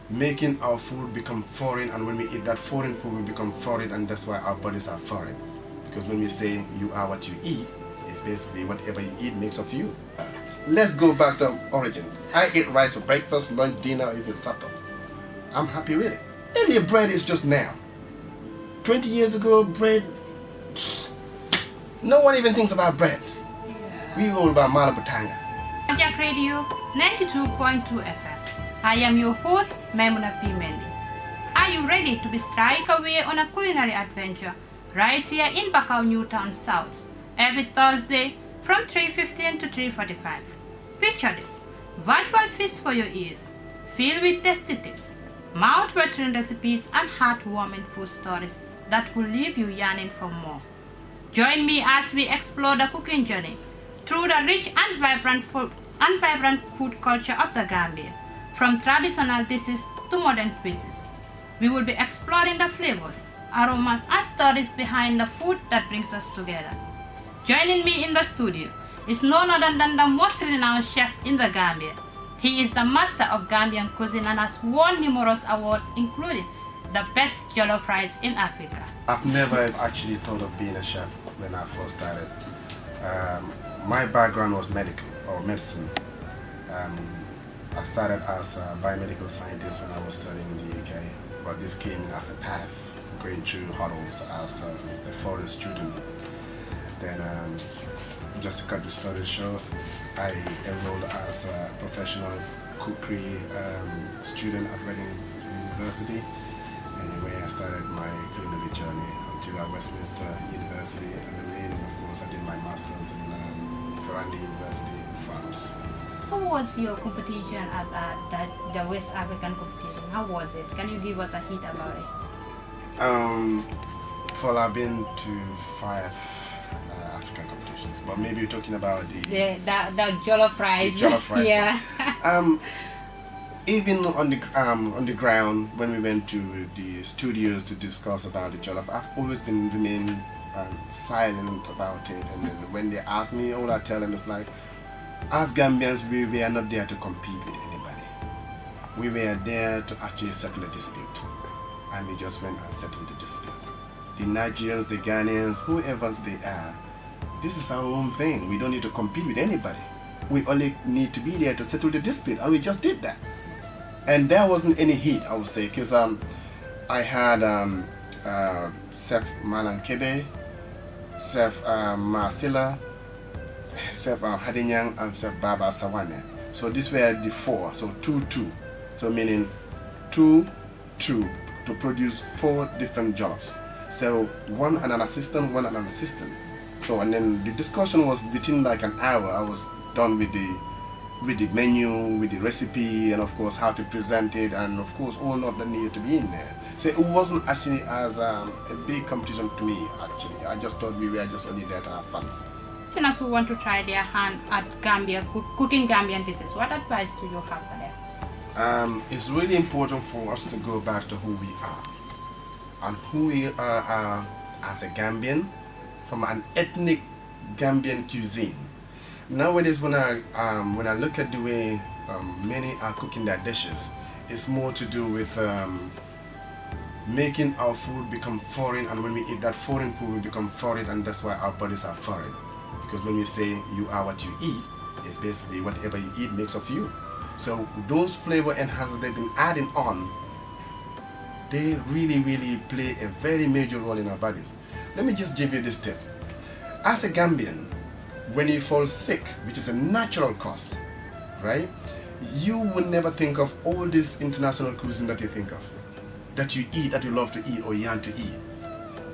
making our food become foreign, and when we eat that foreign food, we become foreign, and that's why our bodies are foreign. Because when we say you are what you eat, it's basically whatever you eat makes of you. Let's go back to origin. I eat rice for breakfast, lunch, dinner, even supper. I'm happy with it. And the bread is just now. 20 years ago, bread, no one even thinks about bread. We all about Malabutanga. BOJANG Radio 92.2 FM. I am your host, MAIMUNA MENDY. Are you ready to be strike away on a culinary adventure right here in Bakau Newtown South every Thursday from 3:15 to 3:45? Picture this, virtual feast for your ears, filled with tasty tips, mouth-watering recipes and heartwarming food stories that will leave you yearning for more. Join me as we explore the cooking journey through the rich and vibrant food culture of the Gambia, from traditional dishes to modern cuisines. We will be exploring the flavors, aromas and stories behind the food that brings us together. Joining me in the studio is none other than the most renowned chef in the Gambia. He is the master of Gambian cuisine and has won numerous awards, including the best jollof rice in Africa. I've never actually thought of being a chef when I first started. My background was medical or medicine. I started as a biomedical scientist when I was studying in the UK, but this came as a path, going through hurdles as a foreign student. Then, just to cut the story short, I enrolled as a professional cookery student at Reading University, and where I started my culinary journey until at Westminster University, and then of course I did my master's in Ferrandi University in France. How was your competition at the West African competition? How was it? Can you give us a hint about it? Well, I've been to 5 African competitions, but maybe you're talking about the jollof rice. The jollof rice. Yeah. Even on the ground, when we went to the studios to discuss about the jollof, I've always been remain silent about it. And then when they ask me, all I tell them is like, as Gambians, we are not there to compete with anybody. We were there to actually settle a dispute, and we just went and settled the dispute. The Nigerians, the Ghanaians, whoever they are, this is our own thing. We don't need to compete with anybody. We only need to be there to settle the dispute, and we just did that. And there wasn't any heat, I would say, because I had Chef Malan Kebe, Chef Marcilla, Chef Hadinyang, and Chef Baba Sawane. So these were the 4, so 2-2. So meaning 2-2 to produce 4 different jollofs. So one and an assistant, one and an assistant. So and then the discussion was within like an hour. I was done with the menu, with the recipe, and of course how to present it, and of course all not that needed to be in there. So it wasn't actually as a big competition to me actually. I just thought we were just only there to have fun. Listeners who want to try their hand at Gambia, cooking Gambian dishes, what advice do you have for them? It's really important for us to go back to who we are, and who we are as a Gambian, from an ethnic Gambian cuisine. Nowadays, when I look at the way many are cooking their dishes, it's more to do with making our food become foreign, and when we eat that foreign food, we become foreign, and that's why our bodies are foreign. Because when we say you are what you eat, it's basically whatever you eat makes of you. So those flavor enhancers they've been adding on, they really play a very major role in our bodies. Let me just give you this tip. As a Gambian, when you fall sick, which is a natural cause, right? You would never think of all this international cuisine that you think of, that you eat, that you love to eat or yearn to eat.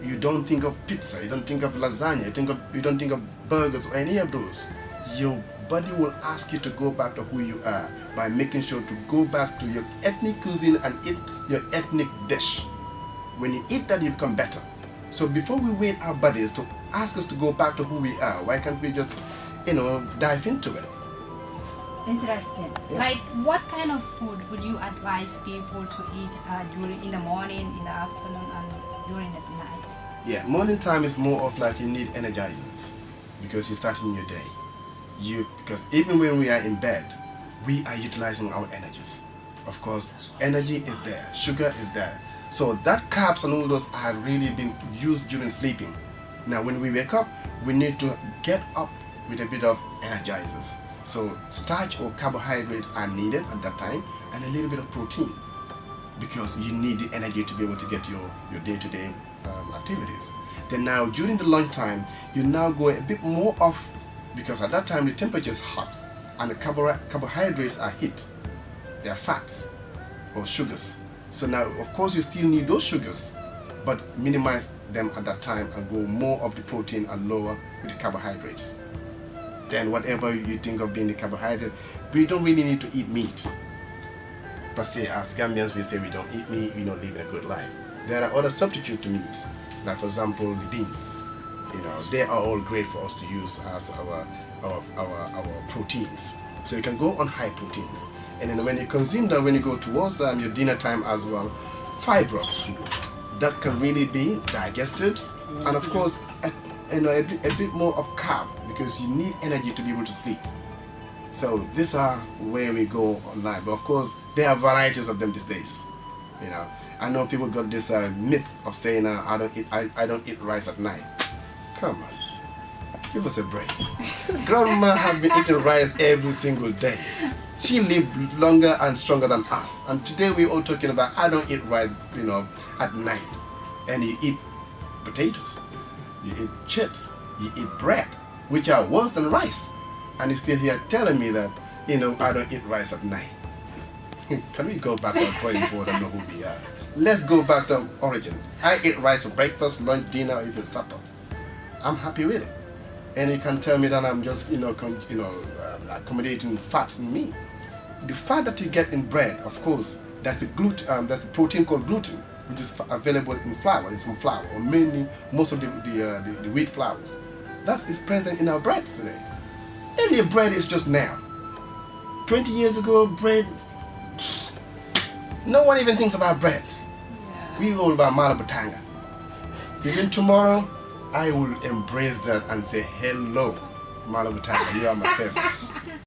You don't think of pizza, you don't think of lasagna, you don't think of burgers or any of those. Your body will ask you to go back to who you are by making sure to go back to your ethnic cuisine and eat your ethnic dish. When you eat that, you become better. So before we wait our bodies to ask us to go back to who we are, why can't we just, dive into it? Interesting. Yeah. Like, what kind of food would you advise people to eat in the morning, in the afternoon, and during the night? Yeah, morning time is more of like you need energizers because you're starting your day. Because even when we are in bed, we are utilizing our energies. of course, energy is there, sugar is there. So that carbs and all those are really been used during sleeping. Now when we wake up, we need to get up with a bit of energizers. So starch or carbohydrates are needed at that time, and a little bit of protein, because you need the energy to be able to get your day-to-day activities. Then now during the lunchtime, you now go a bit more off, because at that time the temperature is hot and the carbohydrates are heat. They are fats or sugars. So now of course you still need those sugars, but minimize them at that time and go more of the protein and lower with the carbohydrates. Then whatever you think of being the carbohydrate, we don't really need to eat meat. Per se, as Gambians we say we don't eat meat, we don't live a good life. There are other substitute to meat, like for example the beans. They are all great for us to use as our proteins. So you can go on high proteins. And then when you consume that, when you go towards your dinner time as well, fibrous food that can really be digested, and of course a bit more of carb, because you need energy to be able to sleep. So these are where we go online. But of course there are varieties of them these days. I know people got this myth of saying I don't eat rice at night. Come on, give us a break. Grandma has been eating rice every single day. She lived longer and stronger than us. And today we're all talking about I don't eat rice, at night. And you eat potatoes, you eat chips, you eat bread, which are worse than rice. And you're still here telling me that, I don't eat rice at night. Can we go back to our drawing board and know who we are? Let's go back to origin. I eat rice for breakfast, lunch, dinner, or even supper. I'm happy with it. And you can tell me that I'm just, accommodating fats in me. The fat that you get in bread, of course, that's a protein called gluten, which is available in flour, in some flour, or mainly most of the wheat flours. That is present in our breads today. And the bread is just now. 20 years ago, bread, no one even thinks about bread. Yeah. We all about malabutanga. Even tomorrow, I will embrace that and say, hello, malabutanga, you are my favorite.